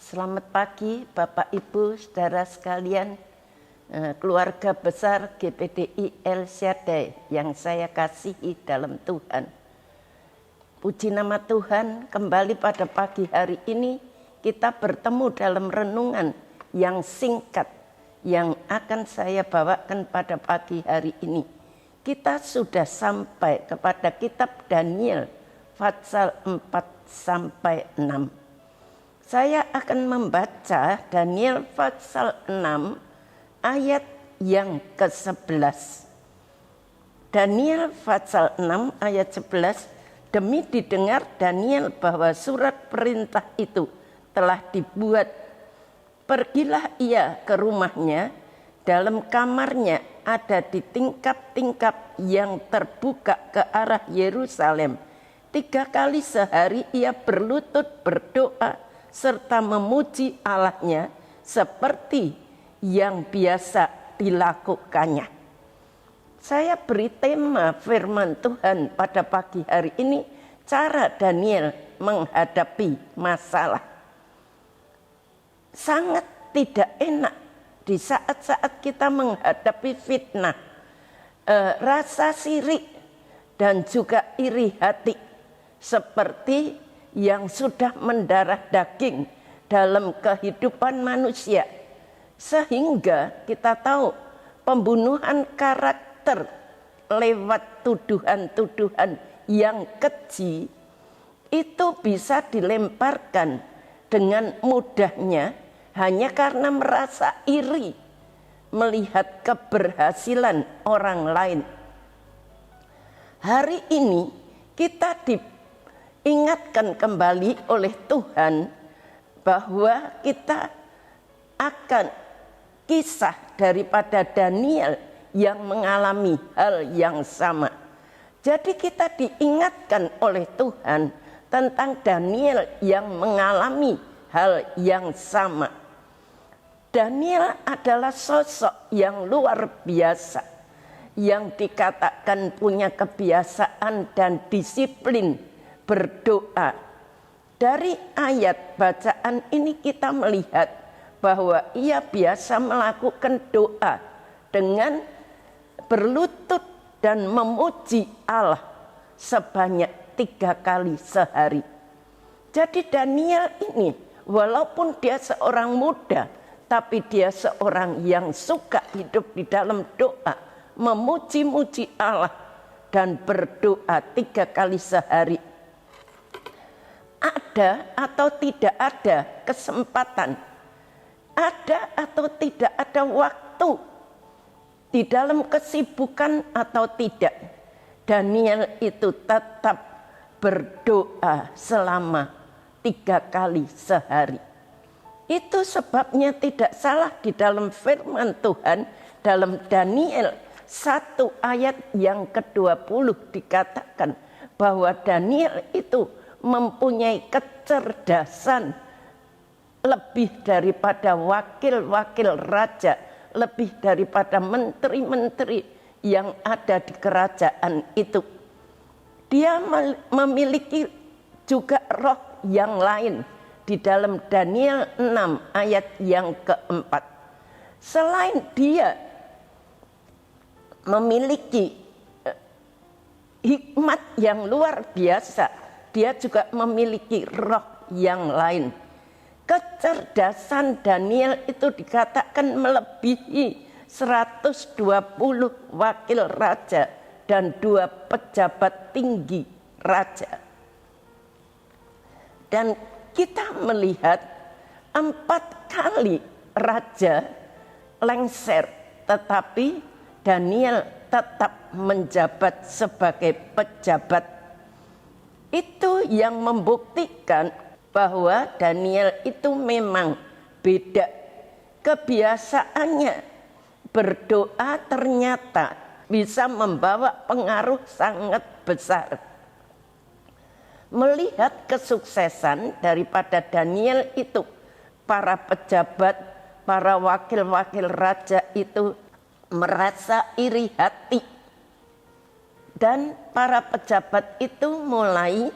Selamat pagi Bapak Ibu, saudara sekalian, keluarga besar GPDI El Shaddai yang saya kasihi dalam Tuhan. Puji nama Tuhan, kembali pada pagi hari ini kita bertemu dalam renungan yang singkat yang akan saya bawakan pada pagi hari ini. Kita sudah sampai kepada kitab Daniel pasal 4 sampai 6. Saya akan membaca Daniel pasal 6 ayat yang ke-11. Daniel pasal 6 ayat 11, demi didengar Daniel bahwa surat perintah itu telah dibuat, pergilah ia ke rumahnya, dalam kamarnya ada di tingkap-tingkap yang terbuka ke arah Yerusalem. 3 kali sehari ia berlutut berdoa serta memuji Allahnya seperti yang biasa dilakukannya. Saya beri tema firman Tuhan pada pagi hari ini, cara Daniel menghadapi masalah. Sangat tidak enak di saat-saat kita menghadapi fitnah, rasa sirik dan juga iri hati seperti yang sudah mendarah daging dalam kehidupan manusia. Sehingga kita tahu pembunuhan karakter lewat tuduhan-tuduhan yang keji itu bisa dilemparkan dengan mudahnya hanya karena merasa iri melihat keberhasilan orang lain. Hari ini kita ingatkan kembali oleh Tuhan bahwa kita akan kisah daripada Daniel yang mengalami hal yang sama. Jadi kita diingatkan oleh Tuhan tentang Daniel yang mengalami hal yang sama. Daniel adalah sosok yang luar biasa, yang dikatakan punya kebiasaan dan disiplin berdoa. Dari ayat bacaan ini kita melihat bahwa ia biasa melakukan doa dengan berlutut dan memuji Allah sebanyak 3 kali sehari. Jadi Daniel ini walaupun dia seorang muda, tapi dia seorang yang suka hidup di dalam doa, memuji-muji Allah dan berdoa 3 kali sehari. Ada atau tidak ada kesempatan, ada atau tidak ada waktu, di dalam kesibukan atau tidak, Daniel itu tetap berdoa selama 3 kali sehari. Itu sebabnya tidak salah di dalam firman Tuhan dalam Daniel 1 ayat yang ke-20 dikatakan bahwa Daniel itu mempunyai kecerdasan lebih daripada wakil-wakil raja, lebih daripada menteri-menteri yang ada di kerajaan itu. Dia memiliki juga roh yang lain di dalam Daniel 6 ayat yang ke-4. Selain dia memiliki hikmat yang luar biasa, dia juga memiliki roh yang lain. Kecerdasan Daniel itu dikatakan melebihi 120 wakil raja dan 2 pejabat tinggi raja. Dan kita melihat 4 kali raja lengser, tetapi Daniel tetap menjabat sebagai pejabat. Itu yang membuktikan bahwa Daniel itu memang beda. Kebiasaannya berdoa ternyata bisa membawa pengaruh sangat besar. Melihat kesuksesan daripada Daniel itu, para pejabat, para wakil-wakil raja itu merasa iri hati. Dan para pejabat itu mulai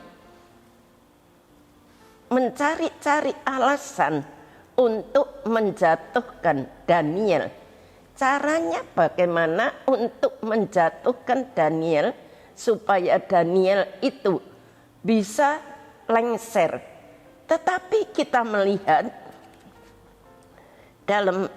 mencari-cari alasan untuk menjatuhkan Daniel. Caranya bagaimana untuk menjatuhkan Daniel supaya Daniel itu bisa lengser. Tetapi kita melihat dalam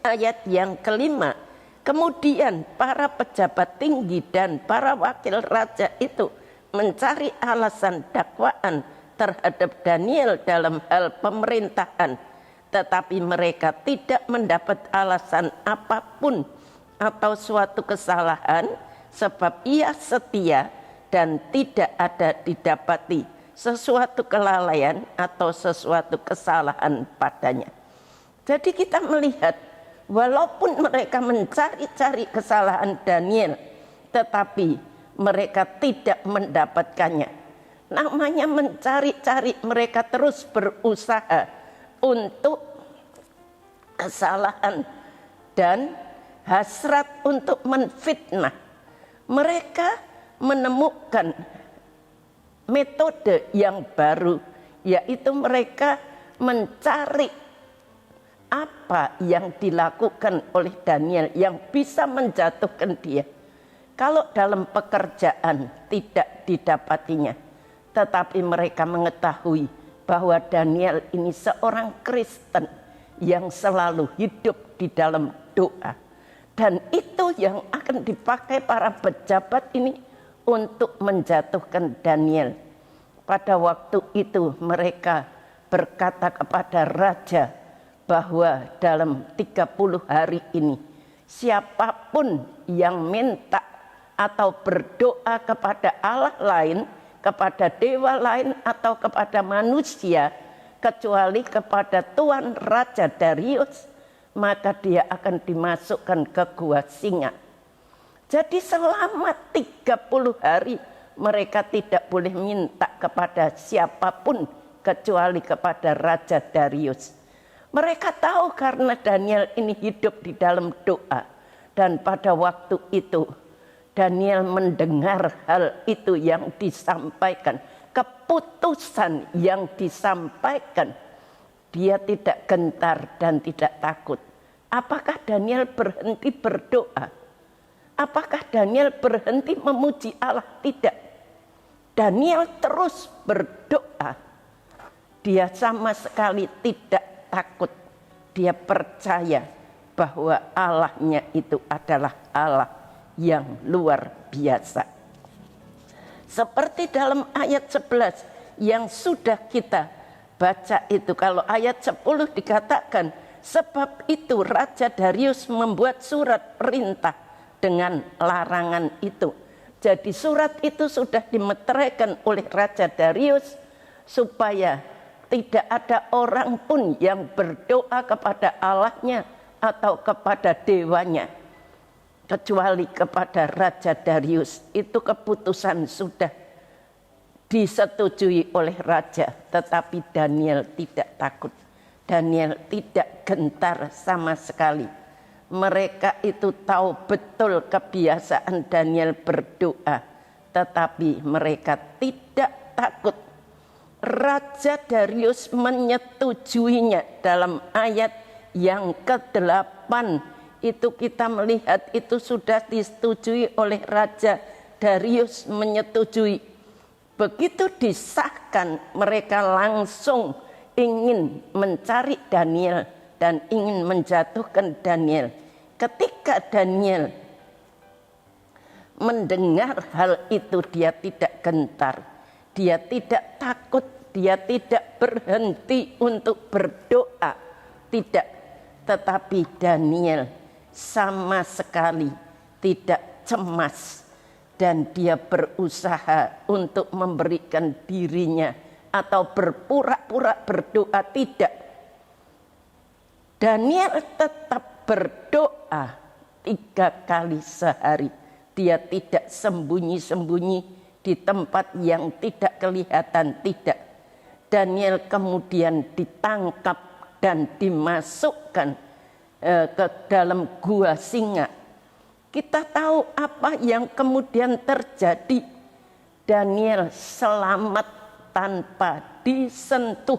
ayat yang kelima, kemudian para pejabat tinggi dan para wakil raja itu mencari alasan dakwaan terhadap Daniel dalam hal pemerintahan. Tetapi mereka tidak mendapat alasan apapun atau suatu kesalahan, sebab ia setia dan tidak ada didapati sesuatu kelalaian atau sesuatu kesalahan padanya. Jadi kita melihat walaupun mereka mencari-cari kesalahan Daniel, tetapi mereka tidak mendapatkannya. Namanya mencari-cari, mereka terus berusaha untuk kesalahan dan hasrat untuk menfitnah. Mereka menemukan metode yang baru, yaitu mereka mencari apa yang dilakukan oleh Daniel yang bisa menjatuhkan dia. Kalau dalam pekerjaan tidak didapatinya, tetapi mereka mengetahui bahwa Daniel ini seorang Kristen yang selalu hidup di dalam doa. Dan itu yang akan dipakai para pejabat ini untuk menjatuhkan Daniel. Pada waktu itu mereka berkata kepada raja bahwa dalam 30 hari ini siapapun yang minta atau berdoa kepada Allah lain, kepada dewa lain atau kepada manusia kecuali kepada Tuan Raja Darius, maka dia akan dimasukkan ke gua singa. Jadi selama 30 hari mereka tidak boleh minta kepada siapapun kecuali kepada Raja Darius. Mereka tahu karena Daniel ini hidup di dalam doa. Dan pada waktu itu Daniel mendengar hal itu yang disampaikan, keputusan yang disampaikan. Dia tidak gentar dan tidak takut. Apakah Daniel berhenti berdoa? Apakah Daniel berhenti memuji Allah? Tidak. Daniel terus berdoa. Dia sama sekali tidak takut. Dia percaya bahwa Allahnya itu adalah Allah yang luar biasa. Seperti dalam ayat 11 yang sudah kita baca itu. Kalau ayat 10 dikatakan, sebab itu Raja Darius membuat surat perintah dengan larangan itu. Jadi surat itu sudah dimeteraikan oleh Raja Darius supaya tidak ada orang pun yang berdoa kepada Allahnya atau kepada dewanya kecuali kepada Raja Darius. Itu keputusan sudah disetujui oleh raja, tetapi Daniel tidak takut. Daniel tidak gentar sama sekali. Mereka itu tahu betul kebiasaan Daniel berdoa, tetapi mereka tidak takut. Raja Darius menyetujuinya dalam ayat yang ke-8. Itu kita melihat itu sudah disetujui oleh Raja Darius, menyetujui. Begitu disahkan, mereka langsung ingin mencari Daniel dan ingin menjatuhkan Daniel. Ketika Daniel mendengar hal itu, dia tidak gentar, dia tidak takut, dia tidak berhenti untuk berdoa, tidak. Tetapi Daniel sama sekali tidak cemas dan dia berusaha untuk memberikan dirinya atau berpura-pura berdoa, tidak. Daniel tetap berdoa 3 kali sehari. Dia tidak sembunyi-sembunyi di tempat yang tidak kelihatan, tidak. Daniel kemudian ditangkap dan dimasukkan ke dalam gua singa. Kita tahu apa yang kemudian terjadi. Daniel selamat tanpa disentuh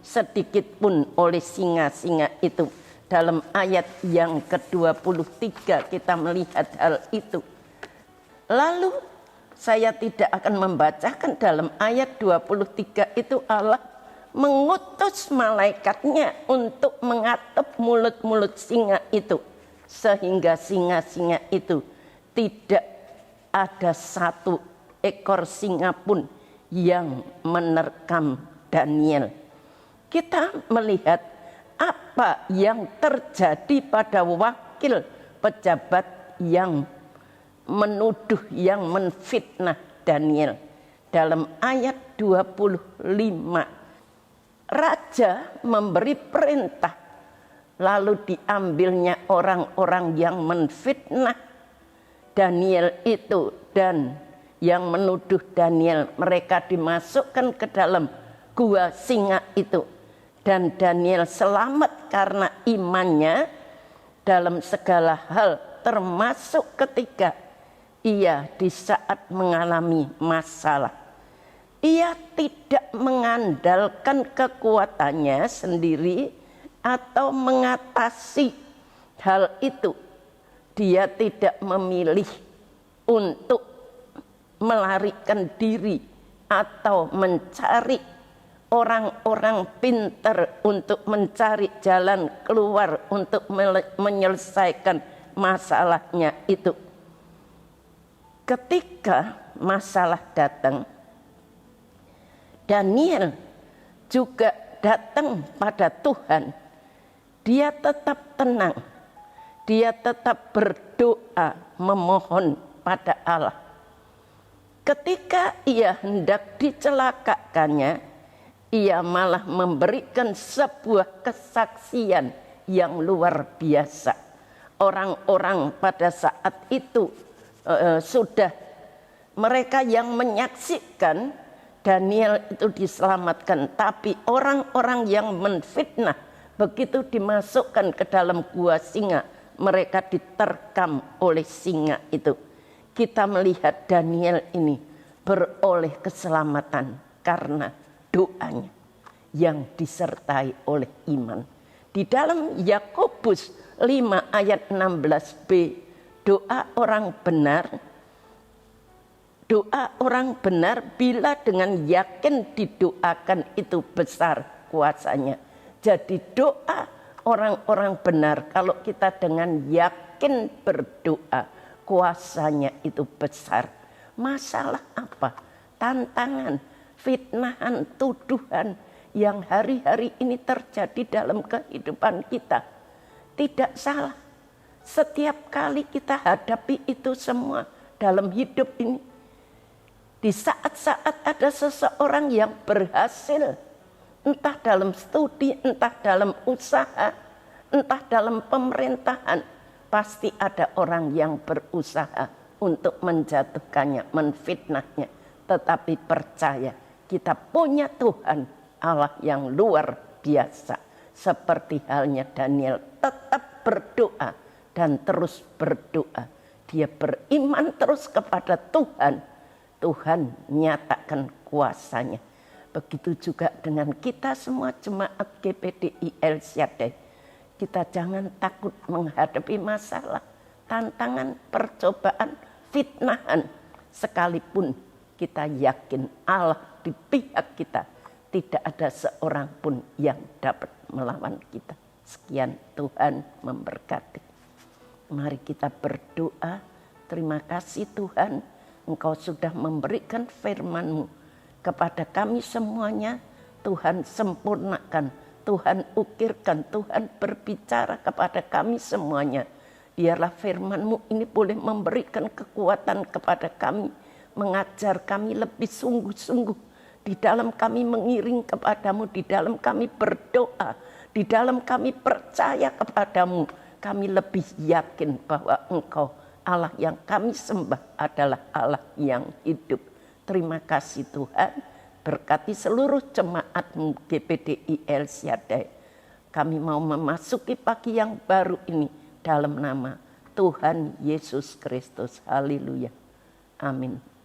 sedikit pun oleh singa-singa itu. Dalam ayat yang ke-23 kita melihat hal itu. Lalu saya tidak akan membacakan dalam ayat 23 itu Allah mengutus malaikatnya untuk mengatap mulut-mulut singa itu. Sehingga singa-singa itu tidak ada satu ekor singa pun yang menerkam Daniel. Kita melihat apa yang terjadi pada wakil pejabat yang menuduh, yang menfitnah Daniel. Dalam ayat 25, raja memberi perintah, lalu diambilnya orang-orang yang menfitnah Daniel itu dan yang menuduh Daniel, mereka dimasukkan ke dalam gua singa itu. Dan Daniel selamat karena imannya dalam segala hal, termasuk ketika ia di saat mengalami masalah. Ia tidak mengandalkan kekuatannya sendiri atau mengatasi hal itu. Dia tidak memilih untuk melarikan diri atau mencari orang-orang pintar untuk mencari jalan keluar untuk menyelesaikan masalahnya itu. Ketika masalah datang, Daniel juga datang pada Tuhan. Dia tetap tenang. Dia tetap berdoa memohon pada Allah. Ketika ia hendak dicelakakannya, ia malah memberikan sebuah kesaksian yang luar biasa. Orang-orang pada saat itu sudah, mereka yang menyaksikan Daniel itu diselamatkan. Tapi orang-orang yang menfitnah, begitu dimasukkan ke dalam gua singa, mereka diterkam oleh singa itu. Kita melihat Daniel ini beroleh keselamatan karena doanya yang disertai oleh iman. Di dalam Yakobus 5 ayat 16b, doa orang benar bila dengan yakin didoakan itu besar kuasanya. Jadi doa orang-orang benar, kalau kita dengan yakin berdoa, kuasanya itu besar. Masalah apa? Tantangan, fitnahan, tuduhan yang hari-hari ini terjadi dalam kehidupan kita. Tidak salah. Setiap kali kita hadapi itu semua dalam hidup ini. Di saat-saat ada seseorang yang berhasil, entah dalam studi, entah dalam usaha, entah dalam pemerintahan, pasti ada orang yang berusaha untuk menjatuhkannya, menfitnahnya. Tetapi percaya, kita punya Tuhan Allah yang luar biasa. Seperti halnya Daniel tetap berdoa dan terus berdoa. Dia beriman terus kepada Tuhan. Tuhan nyatakan kuasanya. Begitu juga dengan kita semua jemaat GPDI El Shaddai. Kita jangan takut menghadapi masalah, tantangan, percobaan, fitnahan. Sekalipun kita yakin Allah di pihak kita, tidak ada seorang pun yang dapat melawan kita. Sekian, Tuhan memberkati. Mari kita berdoa. Terima kasih Tuhan, Engkau sudah memberikan firman-Mu kepada kami semuanya. Tuhan sempurnakan, Tuhan ukirkan, Tuhan berbicara kepada kami semuanya. Biarlah firman-Mu ini boleh memberikan kekuatan kepada kami, mengajar kami lebih sungguh-sungguh di dalam kami mengiring kepadamu, di dalam kami berdoa, di dalam kami percaya kepadamu. Kami lebih yakin bahwa Engkau Allah yang kami sembah adalah Allah yang hidup. Terima kasih Tuhan, berkati seluruh jemaat-Mu GPDI El Shaddai. Kami mau memasuki pagi yang baru ini dalam nama Tuhan Yesus Kristus. Haleluya. Amin.